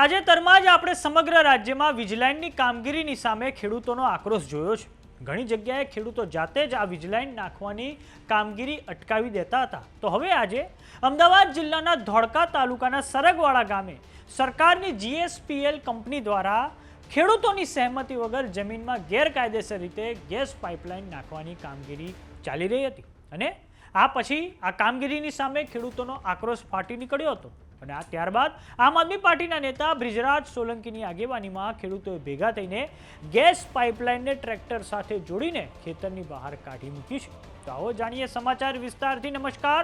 તાજેતરમાં જ આપણે સમગ્ર રાજ્યમાં વીજલાઇનની કામગીરીની સામે ખેડૂતોનો આક્રોશ જોયો છે। ઘણી જગ્યાએ ખેડૂતો જાતે જ આ વીજલાઇન નાખવાની કામગીરી અટકાવી દેતા હતા। તો હવે આજે અમદાવાદ જિલ્લાના ધોળકા તાલુકાના સરગવાડા ગામે સરકારની જીએસપીએલ કંપની દ્વારા ખેડૂતોની સહેમતી વગર જમીનમાં ગેરકાયદેસર રીતે ગેસ પાઇપલાઇન નાખવાની કામગીરી ચાલી રહી હતી અને આ પછી આ કામગીરીની સામે ખેડૂતોનો આક્રોશ ફાટી નીકળ્યો હતો અને આ ત્યારબાદ આમ આદમી પાર્ટીના નેતા બ્રિજરાજ સોલંકીની આગેવાનીમાં ખેડૂતોએ ભેગા થઈને ગેસ પાઇપલાઇનને ટ્રેક્ટર સાથે જોડીને ખેતરની બહાર કાઢી મૂકી છે। તો આવો જાણીએ સમાચાર વિસ્તારથી। નમસ્કાર,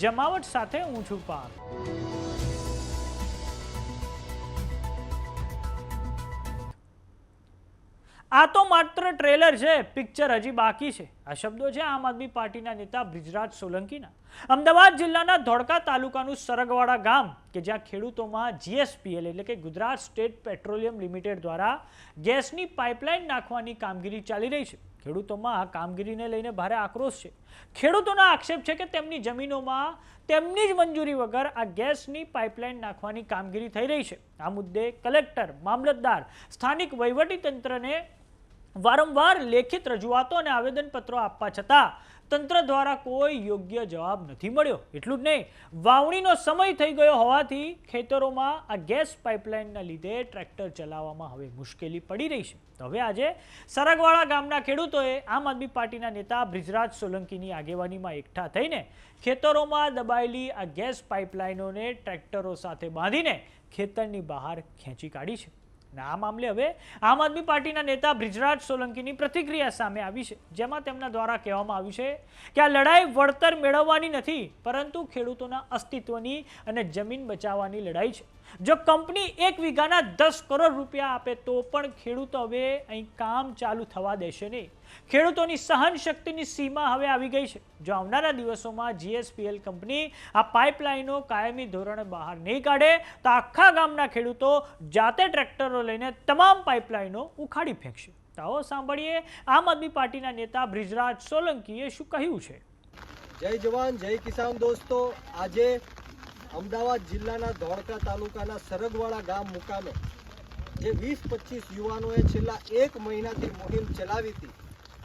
જમાવટ સાથે હું છું પાર્થ। આ તો માત્ર ટ્રેલર છે, પિક્ચર હજી બાકી છે। આ શબ્દો છે આમ આદમી પાર્ટીના નેતા બ્રિજરાજ સોલંકીના। અમદાવાદ જિલ્લાના ધોળકા તાલુકાનું સરગવાડા ગામ કે જ્યાં ખેડૂતોમાં જીએસપીએલ એટલે કે ગુજરાત સ્ટેટ પેટ્રોલિયમ લિમિટેડ દ્વારા ગેસની પાઇપલાઇન નાખવાની કામગીરી ચાલી રહી છે। ખેડૂતોમાં આ કામગીરીને લઈને ભારે આક્રોશ છે। ખેડૂતોનો આક્ષેપ છે કે તેમની જમીનોમાં તેમની જ મંજૂરી વગર આ ગેસની પાઇપલાઇન નાખવાની કામગીરી થઈ રહી છે। આ મુદ્દે કલેક્ટર, મામલતદાર, સ્થાનિક વહીવટીતંત્રને વારંવાર લેખિત રજૂઆતો અને આવેદનપત્રો આપવા છતાં તંત્ર દ્વારા કોઈ યોગ્ય જવાબ નથી મળ્યો। એટલું જ નહીં, વાવણીનો સમય થઈ ગયો હોવાથી ખેતરોમાં આ ગેસ પાઇપલાઇનના લીધે ટ્રેક્ટર ચલાવવામાં હવે મુશ્કેલી પડી રહી છે। તો હવે આજે સરગવાડા ગામના ખેડૂતોએ આમ આદમી પાર્ટીના નેતા બ્રિજરાજ સોલંકીની આગેવાનીમાં એકઠા થઈને ખેતરોમાં દબાયેલી આ ગેસ પાઇપલાઇનોને ટ્રેક્ટરો સાથે બાંધીને ખેતરની બહાર ખેંચી કાઢી છે। આ મામલે હવે આમ આદમી પાર્ટીના નેતા બ્રિજરાજ સોલંકીની પ્રતિક્રિયા સામે આવી છે, જેમાં તેમના દ્વારા કહેવામાં આવ્યું છે કે આ લડાઈ વળતર મેળવવાની નથી, પરંતુ ખેડૂતોના અસ્તિત્વની અને જમીન બચાવવાની લડાઈ છે। જો કંપની 1 વીઘાના 10 કરોડ રૂપિયા આપે તો પણ ખેડૂતો હવે અહીં કામ ચાલુ થવા દેશે નહીં। ખેડૂતોની સહન શક્તિની સીમા હવે આવી ગઈ છે। જો આવનારા દિવસોમાં જીએસપીએલ કંપની આ પાઇપલાઇનો કાયમી ધોરણે બહાર નહીં કાઢે તો આખા ગામના ખેડૂતો જાતે ટ્રેક્ટરો લઈને તમામ પાઇપલાઇનો ઉખાડી ફેંકશે। તો આવો સાંભળીએ આમ આદમી પાર્ટીના નેતા બ્રિજરાજ સોલંકીએ શું કહ્યું છે। જય જવાન જય કિસાન દોસ્તો, આજે અમદાવાદ જિલ્લાના ધોળકા તાલુકાના સરગવાડા ગામ મુકામે જે 20-25 યુવાનોએ છેલ્લા 1 મહિનાથી મુહિમ ચલાવી હતી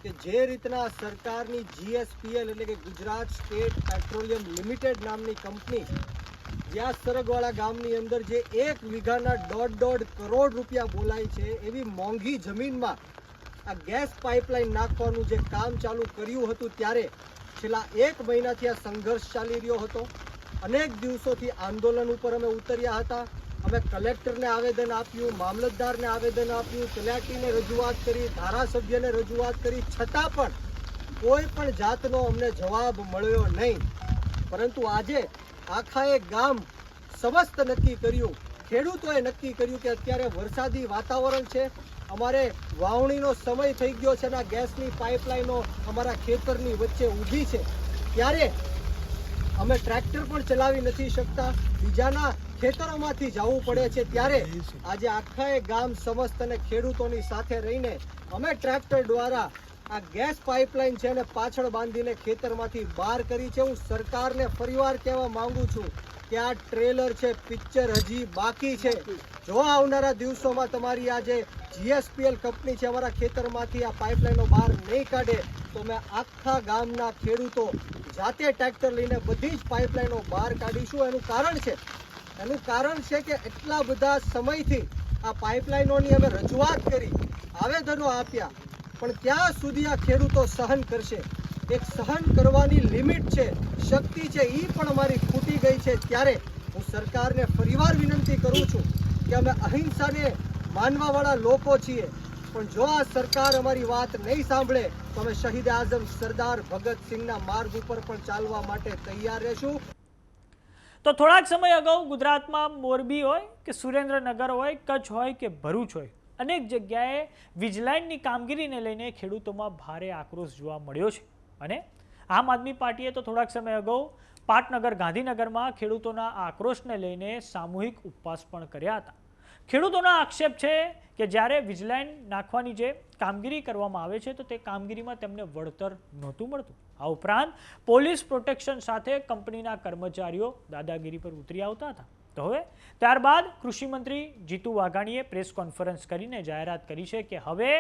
કે જે રીતના સરકારની જીએસપીએલ એટલે કે ગુજરાત સ્ટેટ પેટ્રોલિયમ લિમિટેડ નામની કંપની જ્યાં સરગવાડા ગામની અંદર જે 1 વીઘાના 1.5 કરોડ રૂપિયા બોલાય છે એવી મોંઘી જમીનમાં આ ગેસ પાઇપલાઇન નાખવાનું જે કામ ચાલુ કર્યું હતું, ત્યારે છેલ્લા 1 મહિનાથી આ સંઘર્ષ ચાલી રહ્યો હતો। અનેક દિવસોથી આંદોલન ઉપર અમે ઉતર્યા હતા। અમે કલેક્ટરને આવેદન આપ્યું, મામલતદારને આવેદન આપ્યું, તલાટીને રજૂઆત કરી, ધારાસભ્યને રજૂઆત કરી, છતાં પણ કોઈ પણ જાતનો અમને જવાબ મળ્યો નહીં। પરંતુ આજે આખાએ ગામ સમસ્ત નક્કી કર્યું, ખેડૂતોએ નક્કી કર્યું કે અત્યારે વરસાદી વાતાવરણ છે, અમારે વાવણીનો સમય થઈ ગયો છે અને આ ગેસની પાઇપલાઇનો અમારા ખેતરની વચ્ચે ઊભી છે, ત્યારે અમે ટ્રેક્ટર પણ ચલાવી નથી શકતા, બીજાના ખેતરોમાંથી જવું પડે છે। ત્યારે આજે આખાએ ગામ સમસ્ત અને ખેડૂતોની સાથે રહીને અમે ટ્રેક્ટર દ્વારા આ ગેસ પાઇપલાઇન છે અને પાછળ બાંધીને ખેતરમાંથી બહાર કરી છે। હું સરકારને ફરીવાર કહેવા માંગુ છું કે આ ટ્રેલર છે, પિક્ચર હજી બાકી છે। જો આવનારા દિવસોમાં તમારી આ જે જીએસપીએલ કંપની છે અમારા ખેતરમાંથી આ પાઇપલાઇનો બહાર નહીં કાઢે તો અમે આખા ગામના ખેડૂતો જાતે ટ્રેક્ટર લઈને બધી જ પાઇપલાઇનો બહાર કાઢીશું। એનું કારણ છે કે એટલા બધા સમયથી આ પાઇપલાઇનોની અમે રજૂઆત કરી, આવેદનો આપ્યા, પણ ક્યાં સુધી આ ખેડૂતો સહન કરશે। એક સહન કરવાની લિમિટ છે, શક્તિ છે, એ પણ અમારી ખૂટી ગઈ છે। ત્યારે હું સરકારને ફરીવાર વિનંતી કરું છું કે અમે અહિંસાને માનવાવાળા લોકો છીએ, પણ જો આ સરકાર અમારી વાત નહીં સાંભળે તો અમે શહીદ આઝમ સરદાર ભગતસિંહના માર્ગ ઉપર પણ ચાલવા માટે તૈયાર રહેશું। તો થોડાક સમય અગાઉ ગુજરાતમાં મોરબી હોય કે સુરેન્દ્રનગર હોય, કચ્છ હોય કે ભરૂચ હોય, અનેક જગ્યાએ વીજલાઇનની કામગીરીને લઈને ખેડૂતોમાં ભારે આક્રોશ જોવા મળ્યો છે અને આમ આદમી પાર્ટીએ તો થોડાક સમય અગાઉ પાટનગર, ગાંધીનગરમાં ખેડૂતોના આક્રોશને લઈને સામૂહિક ઉપવાસ પણ કર્યા હતા। ખેડૂતોનો આક્ષેપ છે કે જ્યારે વીજલાઇન નાખવાની જે કામગીરી કરવામાં આવે છે તો તે કામગીરીમાં તેમને વળતર નહોતું મળતું। આ ઉપરાંત પોલીસ પ્રોટેક્શન સાથે કંપનીના કર્મચારીઓ દાદાગીરી પર ઉતરી આવતા હતા। તો તો હવે ત્યારબાદ કૃષિમંત્રી જીતુ વાઘાણીએ પ્રેસ કોન્ફરન્સ કરીને જાહેરાત કરી છે કે હવે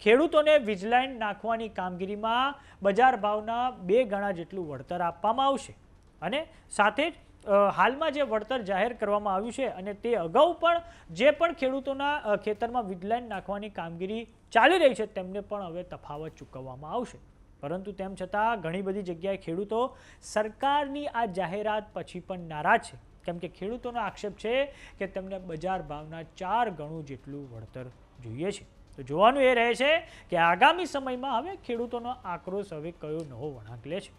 ખેડૂતોને વીજલાઇન નાખવાની કામગીરીમાં બજાર ભાવના 2 ગણા જેટલું વળતર આપવામાં આવશે અને સાથે જ હાલમાં જે વળતર જાહેર કરવામાં આવ્યું છે અને તે અગાઉ પણ જે પણ ખેડૂતોના ખેતરમાં વીજલાઇન નાખવાની કામગીરી ચાલી રહી છે તેમને પણ હવે તફાવત ચૂકવવામાં આવશે. પરંતુ તેમ છતાં ઘણી બધી જગ્યાએ ખેડૂતો સરકારની આ જાહેરાત પછી પણ નારાજ છે, કેમ કે ખેડૂતોનો આક્ષેપ છે કે તેમને બજાર ભાવના 4 ગણું જેટલું વળતર જોઈએ છે. તો જોવાનું એ રહે છે કે આગામી સમયમાં હવે ખેડૂતોનો આક્રોશ હવે કયો નવો વળાંક લે છે.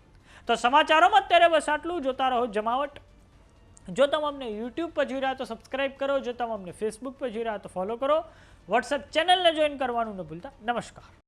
તો સમાચારોમાં અત્યારે બસ આટલું. જોતા રહો જમાવટ. જો તમે અમને યુટ્યુબ પર જોઈ રહ્યા તો સબસ્ક્રાઇબ કરો, જો તમે અમને ફેસબુક પર જોઈ રહ્યા તો ફોલો કરો, વોટ્સએપ ચેનલને જોઈન કરવાનું ન ભૂલતા. નમસ્કાર.